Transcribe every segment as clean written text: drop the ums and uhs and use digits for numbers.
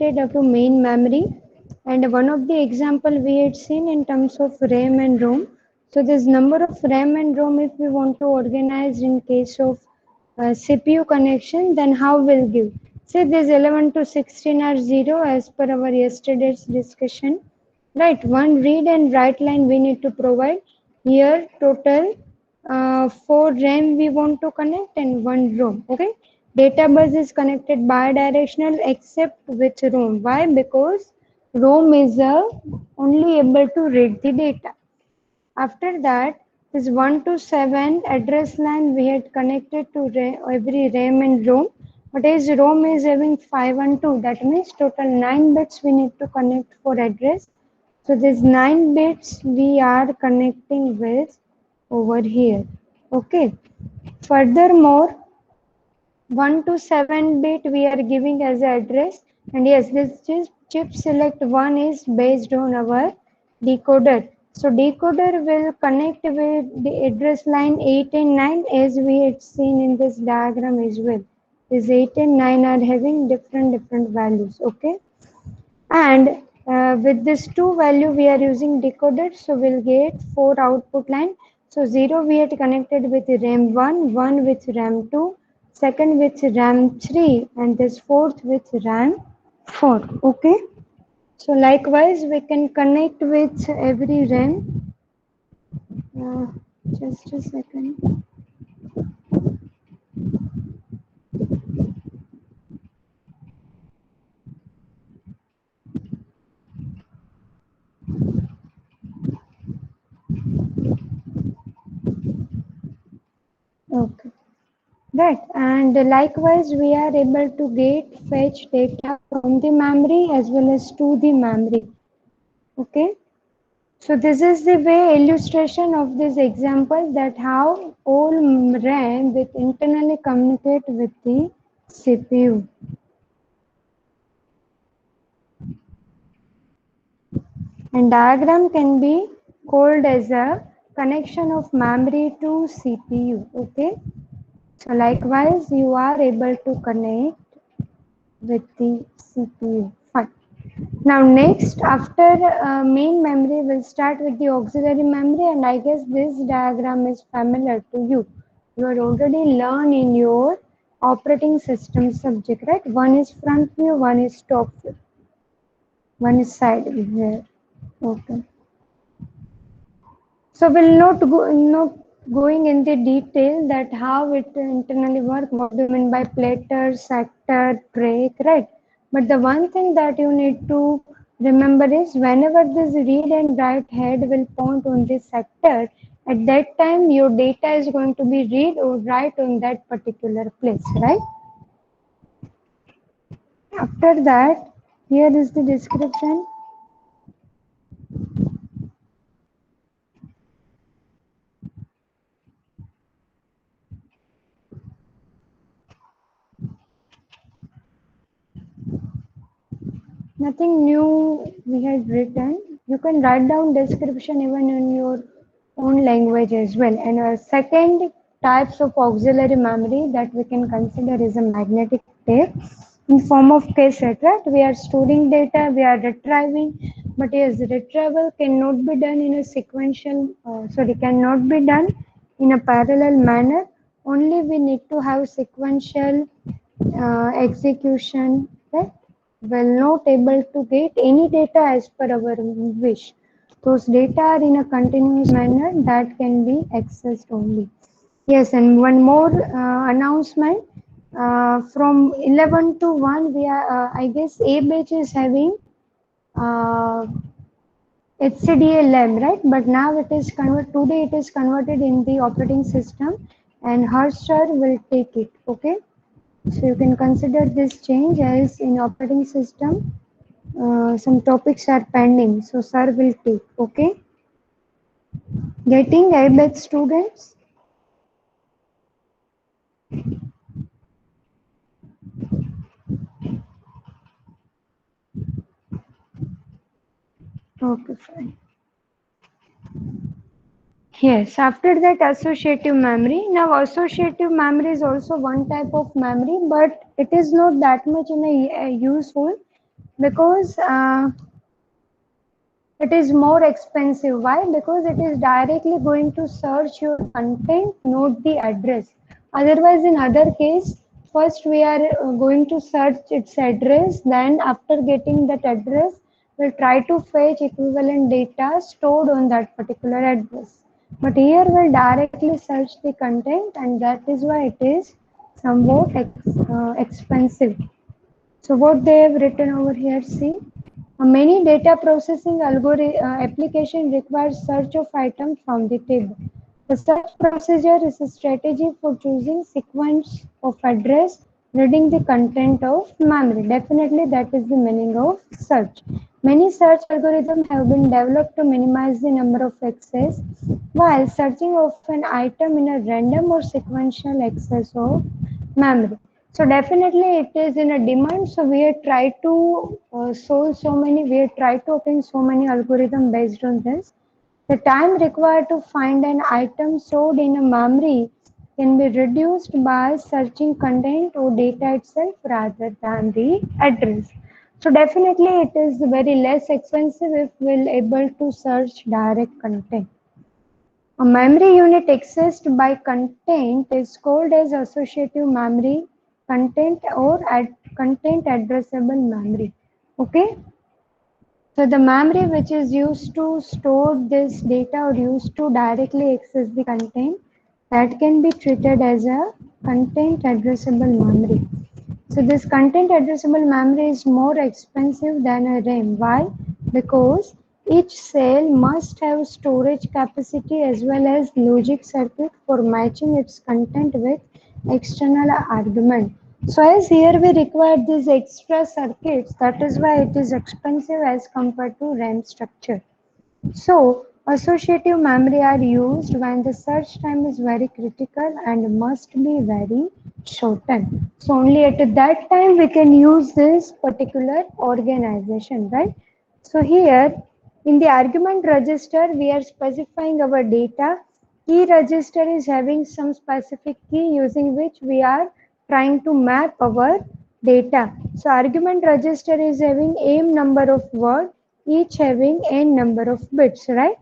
up to main memory, and one of the example we had seen in terms of RAM and ROM. So this number of RAM and ROM, if we want to organize in case of CPU connection, then how we'll give? Say this 11 to 16 are 0 as per our yesterday's discussion, right? One read and write line we need to provide. Here total 4 RAM we want to connect and 1 ROM. Okay, data bus is connected bidirectional except with ROM. Why? Because ROM is only able to read the data. After that, this 1 to 7 address line we had connected to every RAM and ROM. But as ROM is having 5 and 2, that means total 9 bits we need to connect for address. So these 9 bits we are connecting with over here. Okay. Furthermore, 1 to 7 bit we are giving as address, and yes, this chip select 1 is based on our decoder. So decoder will connect with the address line 8 and 9 as we had seen in this diagram as well. These 8 and 9 are having different values. Okay, and with this 2 value we are using decoder, so we'll get 4 output line. So 0 we had connected with RAM 1, 1 with RAM 2, second with RAM 3, and this fourth with RAM 4. Okay, so likewise we can connect with every RAM. uh, just a second. Okay, right, and likewise we are able to get fetch data from the memory as well as to the memory. Okay, so this is the way illustration of this example that how all RAM will internally communicate with the CPU. And diagram can be called as a connection of memory to CPU. Okay, so likewise you are able to connect with the CPU. Fine. Now next, after main memory, we'll start with the auxiliary memory, and I guess this diagram is familiar to you. You are already learned in your operating system subject, right? One is front view, one is top view, one is side view here. Okay. So we'll not going in the detail that how it internally work, what do you mean by platter, sector, break, right? But the one thing that you need to remember is whenever this read and write head will point on this sector, at that time your data is going to be read or write on that particular place, right? After that, here is the description. Nothing new we had written. You can write down description even in your own language as well. And a second types of auxiliary memory that we can consider is a magnetic tape in form of cassette, right? We are storing data, we are retrieving, but yes, retrieval cannot be done in a cannot be done in a parallel manner. Only we need to have sequential execution, right? Well, not able to get any data as per our wish. Those data are in a continuous manner that can be accessed only. Yes, and one more announcement. From 11 to 1, we are, I guess, A batch is having uh, HCDLM, right? But now it is converted, today it is converted in the operating system, and Harsher will take it, okay? So you can consider this change as in operating system. Some topics are pending, so sir will take. Okay, getting ABET students. Okay, fine. Yes, after that associative memory. Now associative memory is also one type of memory, but it is not that much in a useful. Because it is more expensive. Why? Because it is directly going to search your content, not the address. Otherwise, in other case, first we are going to search its address, then after getting that address, we'll try to fetch equivalent data stored on that particular address. But here we'll directly search the content, and that is why it is somewhat expensive. So what they have written over here, see, many data processing application requires search of items from the table. The search procedure is a strategy for choosing sequence of address, reading the content of memory. Definitely that is the meaning of search. Many search algorithms have been developed to minimize the number of access while searching of an item in a random or sequential access of memory. So definitely it is in a demand. So we have tried to we have tried to open so many algorithm based on this. The time required to find an item stored in a memory can be reduced by searching content or data itself rather than the address. So definitely it is very less expensive if we're able to search direct content. A memory unit accessed by content is called as associative memory content or content addressable memory. Okay. So the memory which is used to store this data or used to directly access the content, that can be treated as a content addressable memory. So this content addressable memory is more expensive than a RAM. Why? Because each cell must have storage capacity as well as logic circuit for matching its content with external argument. So as here we require these extra circuits, that is why it is expensive as compared to RAM structure. So, associative memory are used when the search time is very critical and must be very shortened. So, only at that time we can use this particular organization, right? So, here in the argument register, we are specifying our data. Key register is having some specific key using which we are trying to map our data. So, argument register is having m number of words, each having n number of bits, right?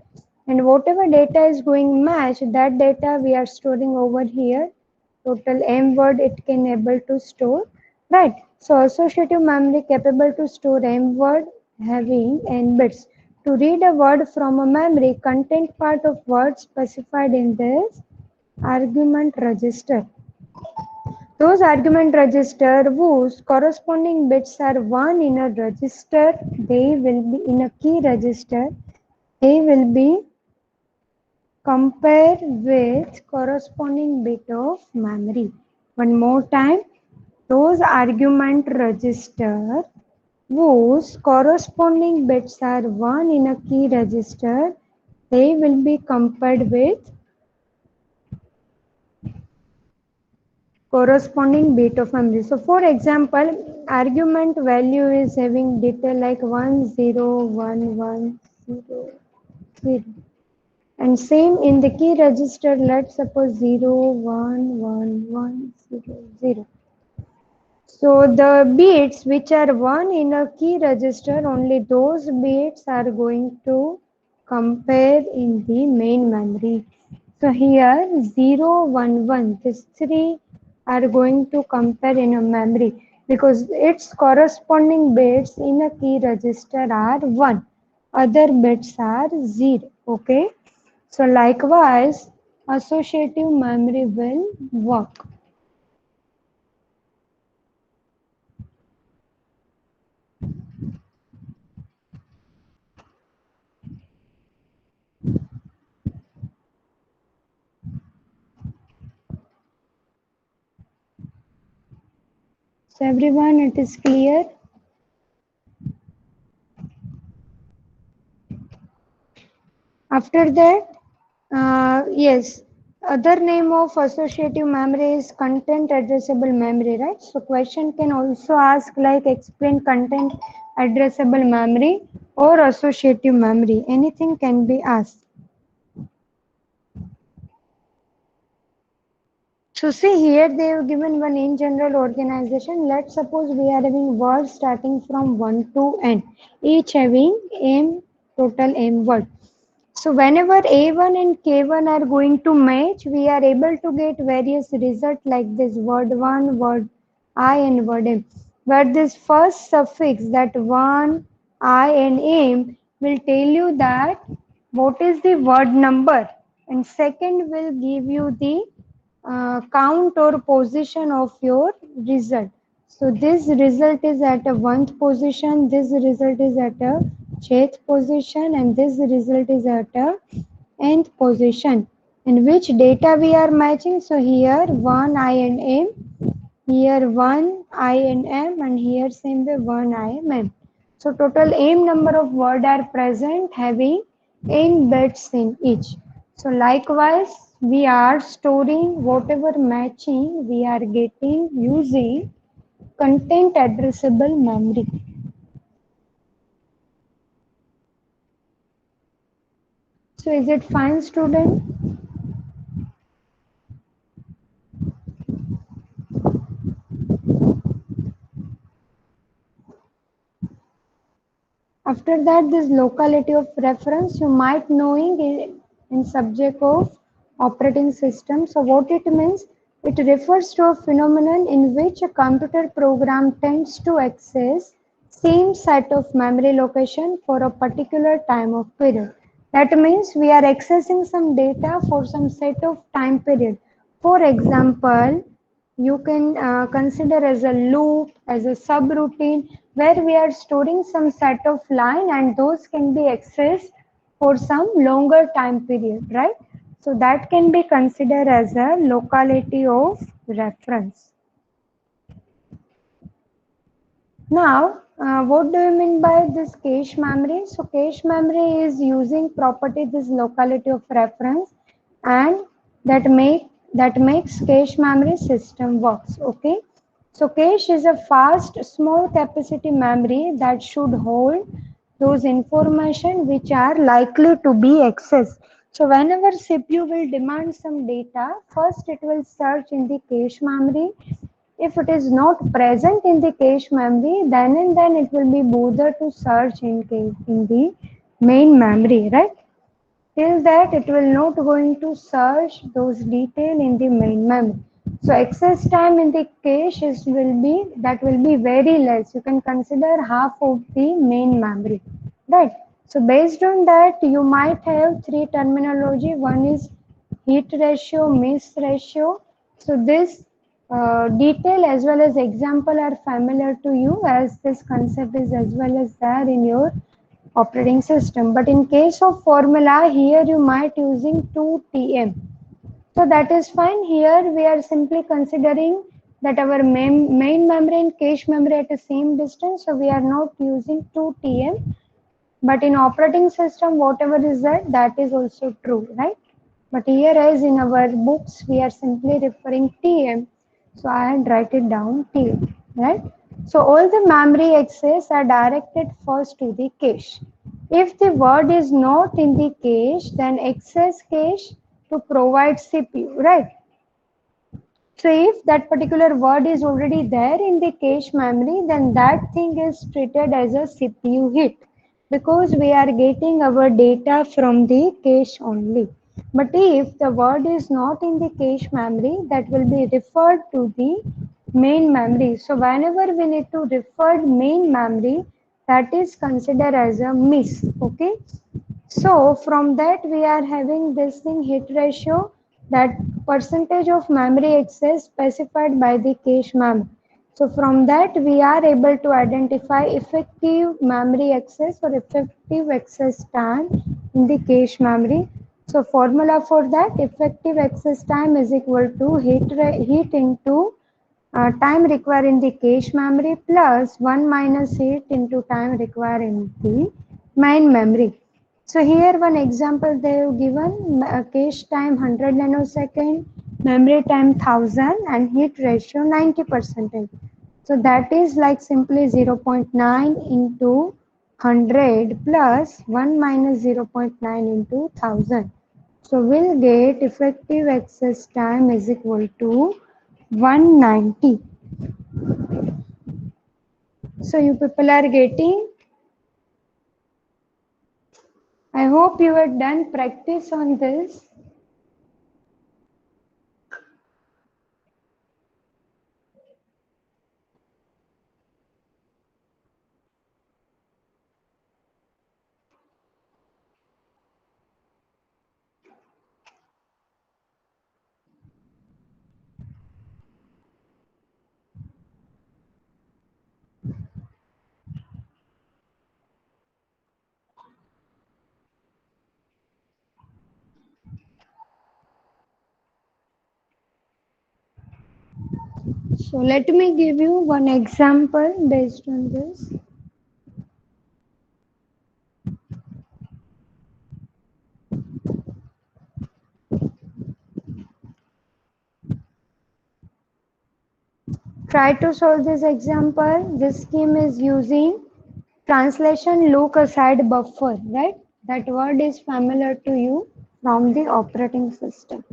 And whatever data is going match, that data we are storing over here. Total m word it can able to store, right? So associative memory capable to store m word having n bits. To read a word from a memory, content part of word specified in this argument register. Those argument register whose corresponding bits are 1 in a register, they will be in a key register, they will be compared with corresponding bit of memory. One more time, those argument register whose corresponding bits are 1 in a key register, they will be compared with corresponding bit of memory. So for example, argument value is having detail like 1011000, and same in the key register, let's suppose 011100. So the bits which are 1 in a key register, only those bits are going to compare in the main memory. So here 011, these three are going to compare in a memory because its corresponding bits in a key register are 1. Other bits are 0. Okay. So likewise, associative memory will work. So everyone, it is clear. After that, yes, other name of associative memory is content addressable memory, right? So question can also ask like explain content addressable memory or associative memory. Anything can be asked. So see here they have given one in general organization. Let's suppose we are having words starting from 1 to n, each having m, total m word. So whenever A1 and K1 are going to match, we are able to get various results like this word 1, word I and word M. But this first suffix that 1, I and M will tell you that what is the word number, and second will give you the count or position of your result. So this result is at a 1st position, this result is at a 8th position, and this result is at a nth position. And which data we are matching? So here 1 I and M, here 1 I and M, and here same way 1 I and M. So total M number of word are present having n bits in each. So likewise we are storing whatever matching we are getting using content addressable memory. So is it fine, student? After that, this locality of reference you might knowing in subject of operating system. So what it means? It refers to a phenomenon in which a computer program tends to access same set of memory location for a particular time of period. That means we are accessing some data for some set of time period. For example, you can consider as a loop, as a subroutine, where we are storing some set of line and those can be accessed for some longer time period, right? So that can be considered as a locality of reference. Now, what do you mean by this cache memory? So cache memory is using property this locality of reference, and that makes cache memory system works. Okay. So cache is a fast, small capacity memory that should hold those information which are likely to be accessed. So whenever CPU will demand some data, first it will search in the cache memory. If it is not present in the cache memory, then and then it will be bother to search in the main memory, right? Till that it will not going to search those detail in the main memory. So access time in the cache will be very less. You can consider half of the main memory, right? So based on that, you might have three terminology. One is heat ratio, miss ratio. So this detail as well as example are familiar to you, as this concept is as well as there in your operating system. But in case of formula, here you might using 2TM. So that is fine. Here we are simply considering that our main memory and cache memory at the same distance. So we are not using 2TM. But in operating system, whatever is that is also true, right? But here as in our books, we are simply referring TM. So I had write it down TM, right? So all the memory access are directed first to the cache. If the word is not in the cache, then access cache to provide CPU, right? So if that particular word is already there in the cache memory, then that thing is treated as a CPU hit, because we are getting our data from the cache only. But if the word is not in the cache memory, that will be referred to the main memory. So whenever we need to refer main memory, that is considered as a miss. Okay. So from that we are having this thing hit ratio, that percentage of memory access specified by the cache memory. So from that we are able to identify effective memory access or effective access time in the cache memory. So formula for that, effective access time is equal to heat into time required in the cache memory plus 1 minus heat into time required in the main memory. So here one example they have given, cache time 100 nanosecond, memory time 1000 and heat ratio 90%. So that is like simply 0.9 into 100 plus 1 minus 0.9 into 1000. So we'll get effective access time is equal to 190. So you people are getting, I hope you have done practice on this. So let me give you one example based on this. Try to solve this example. This scheme is using translation look aside buffer, right? That word is familiar to you from the operating system.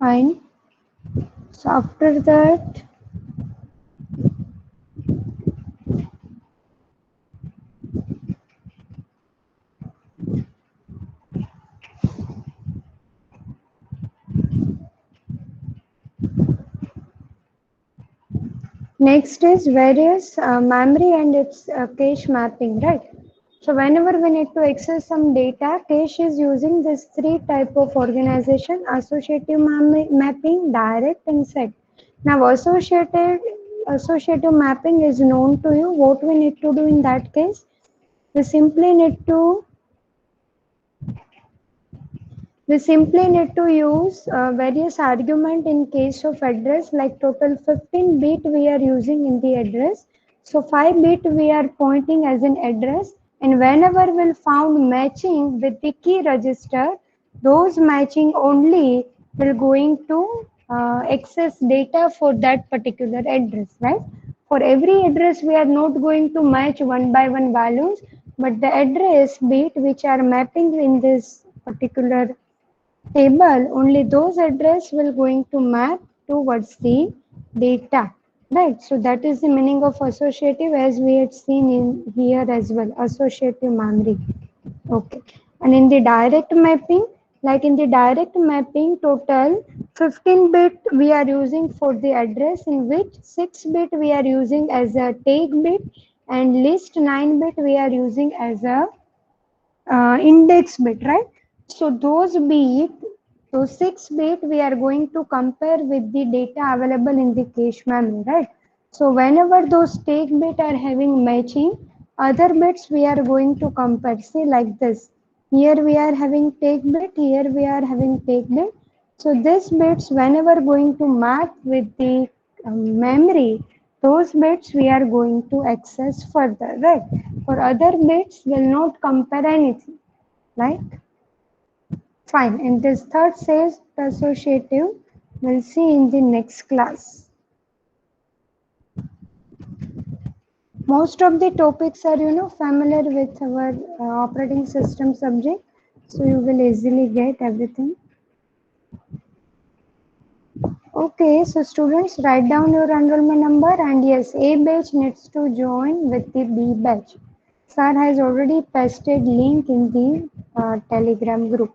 Fine. So after that, next is various memory and its cache mapping, right? So whenever we need to access some data, cache is using this three type of organization: associative mapping, direct, and set. Now associative mapping is known to you. What we need to do in that case? We simply need to use various argument in case of address, like total 15 bit we are using in the address. So 5 bit we are pointing as an address, and whenever we'll found matching with the key register, those matching only will going to access data for that particular address, right? For every address we are not going to match one by one values, but the address bit which are mapping in this particular table, only those address will going to map towards the data, right? So that is the meaning of associative, as we had seen in here as well, associative memory. Okay. And in the direct mapping, like in the direct mapping, total 15 bit we are using for the address, in which 6 bit we are using as a take bit, and list 9 bit we are using as a index bit, right? So those 6 bit we are going to compare with the data available in the cache memory, right? So whenever those take bit are having matching, other bits we are going to compare. See, like this. Here we are having take bit, here we are having take bit. So this bits whenever going to map with the memory, those bits we are going to access further, right? For other bits will not compare anything, right? Fine. And this third says associative. We'll see in the next class. Most of the topics are, familiar with our operating system subject, so you will easily get everything. Okay, so students, write down your enrollment number, and yes, A batch needs to join with the B batch. Sir has already pasted link in the Telegram group.